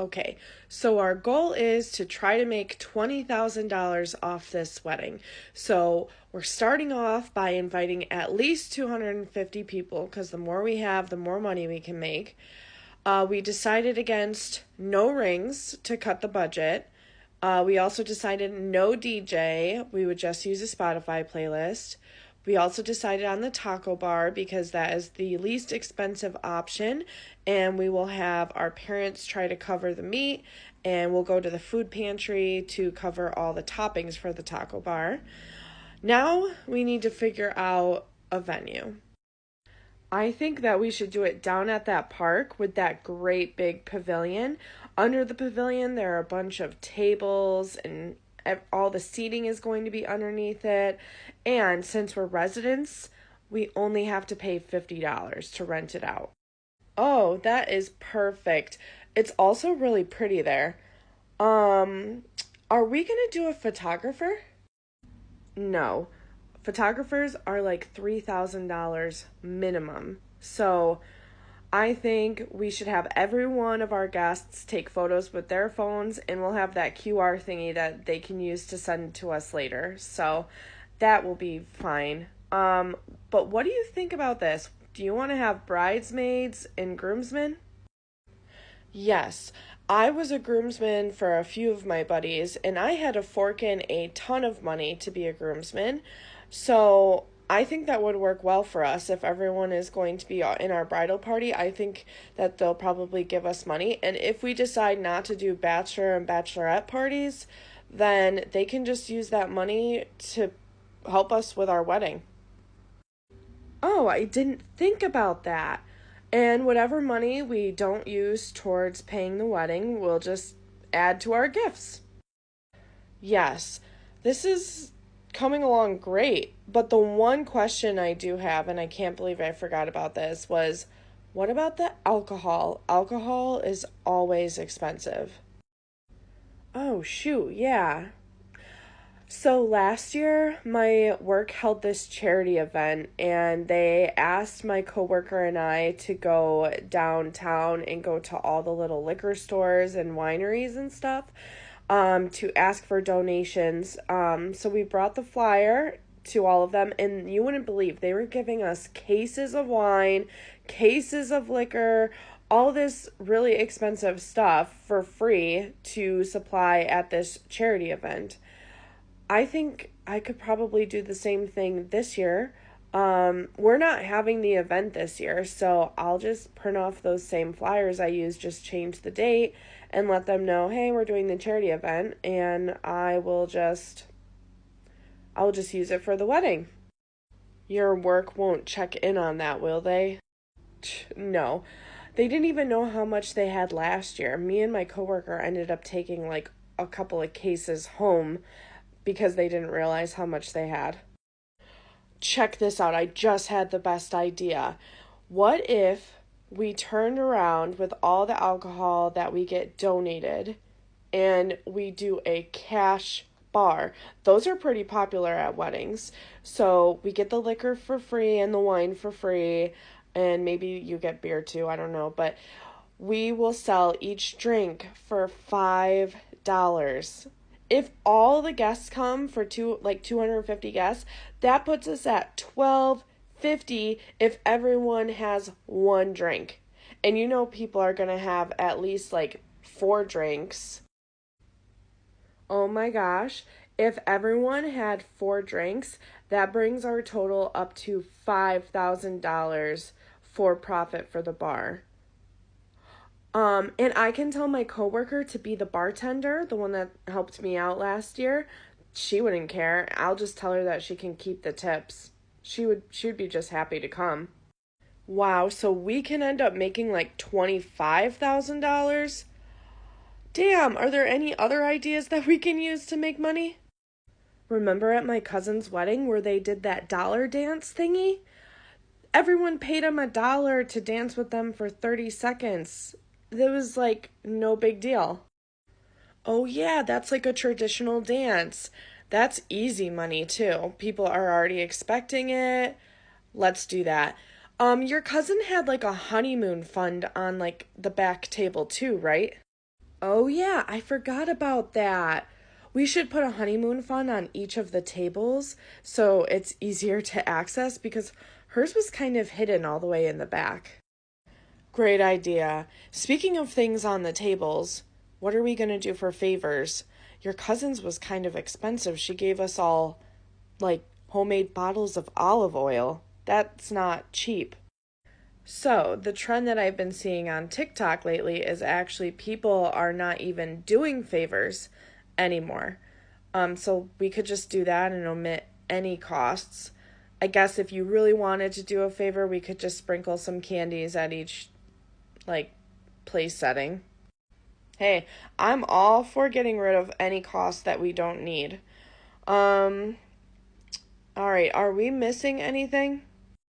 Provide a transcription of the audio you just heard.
Okay, so our goal is to try to make $20,000 off this wedding. So we're starting off by inviting at least 250 people because the more we have, the more money we can make. We decided against no rings to cut the budget. We also decided no DJ. We would just use a Spotify playlist. We also decided on the taco bar because that is the least expensive option, and we will have our parents try to cover the meat, and we'll go to the food pantry to cover all the toppings for the taco bar. Now we need to figure out a venue. I think that we should do it down at that park with that great big pavilion. Under the pavilion, there are a bunch of tables and all the seating is going to be underneath it. And since we're residents, we only have to pay $50 to rent it out. Oh, that is perfect. It's also really pretty there. Um, are we going to do a photographer? No. Photographers are like $3,000 minimum. So I think we should have every one of our guests take photos with their phones, and we'll have that QR thingy that they can use to send to us later. So that will be fine. But what do you think about this? Do you want to have bridesmaids and groomsmen? Yes, I was a groomsman for a few of my buddies, and I had to fork in a ton of money to be a groomsman. So I think that would work well for us if everyone is going to be in our bridal party. I think that they'll probably give us money. And if we decide not to do bachelor and bachelorette parties, then they can just use that money to help us with our wedding. Oh, I didn't think about that. And whatever money we don't use towards paying the wedding, we'll just add to our gifts. Yes, this is coming along great. But the one question I do have, and I can't believe I forgot about this, was what about the alcohol? Alcohol is always expensive. Oh, shoot, yeah. So last year, my work held this charity event, and they asked my coworker and I to go downtown and go to all the little liquor stores and wineries and stuff, to ask for donations. So we brought the flyer to all of them, and you wouldn't believe they were giving us cases of wine, cases of liquor, all this really expensive stuff for free to supply at this charity event. I think I could probably do the same thing this year. We're not having the event this year, so I'll just print off those same flyers I used, just change the date and let them know, hey, we're doing the charity event, and I'll just use it for the wedding. Your work won't check in on that, will they? No. They didn't even know how much they had last year. Me and my coworker ended up taking like a couple of cases home because they didn't realize how much they had. Check this out. I just had the best idea. What if we turned around with all the alcohol that we get donated and we do a cash bar? Those are pretty popular at weddings. So we get the liquor for free and the wine for free, and maybe you get beer too. I don't know. But we will sell each drink for $5. If all the guests come for 250 guests, that puts us at 12.50 if everyone has one drink. And you know people are going to have at least like 4 drinks. Oh my gosh. If everyone had 4 drinks, that brings our total up to $5,000 for profit for the bar. And I can tell my coworker to be the bartender, the one that helped me out last year. She wouldn't care. I'll just tell her that she can keep the tips. She would be just happy to come. Wow, so we can end up making like $25,000? Damn, are there any other ideas that we can use to make money? Remember at my cousin's wedding where they did that dollar dance thingy? Everyone paid them $1 to dance with them for 30 seconds. It was like no big deal. Oh yeah, that's like a traditional dance. That's easy money too. People are already expecting it. Let's do that. Your cousin had like a honeymoon fund on like the back table too, right? Oh, yeah, I forgot about that. We should put a honeymoon fund on each of the tables so it's easier to access because hers was kind of hidden all the way in the back. Great idea. Speaking of things on the tables, what are we going to do for favors? Your cousin's was kind of expensive. She gave us all, like, homemade bottles of olive oil. That's not cheap. So, the trend that I've been seeing on TikTok lately is actually people are not even doing favors anymore. So we could just do that and omit any costs. I guess if you really wanted to do a favor, we could just sprinkle some candies at each like place setting. Hey, I'm all for getting rid of any cost that we don't need. Um, all right, are we missing anything?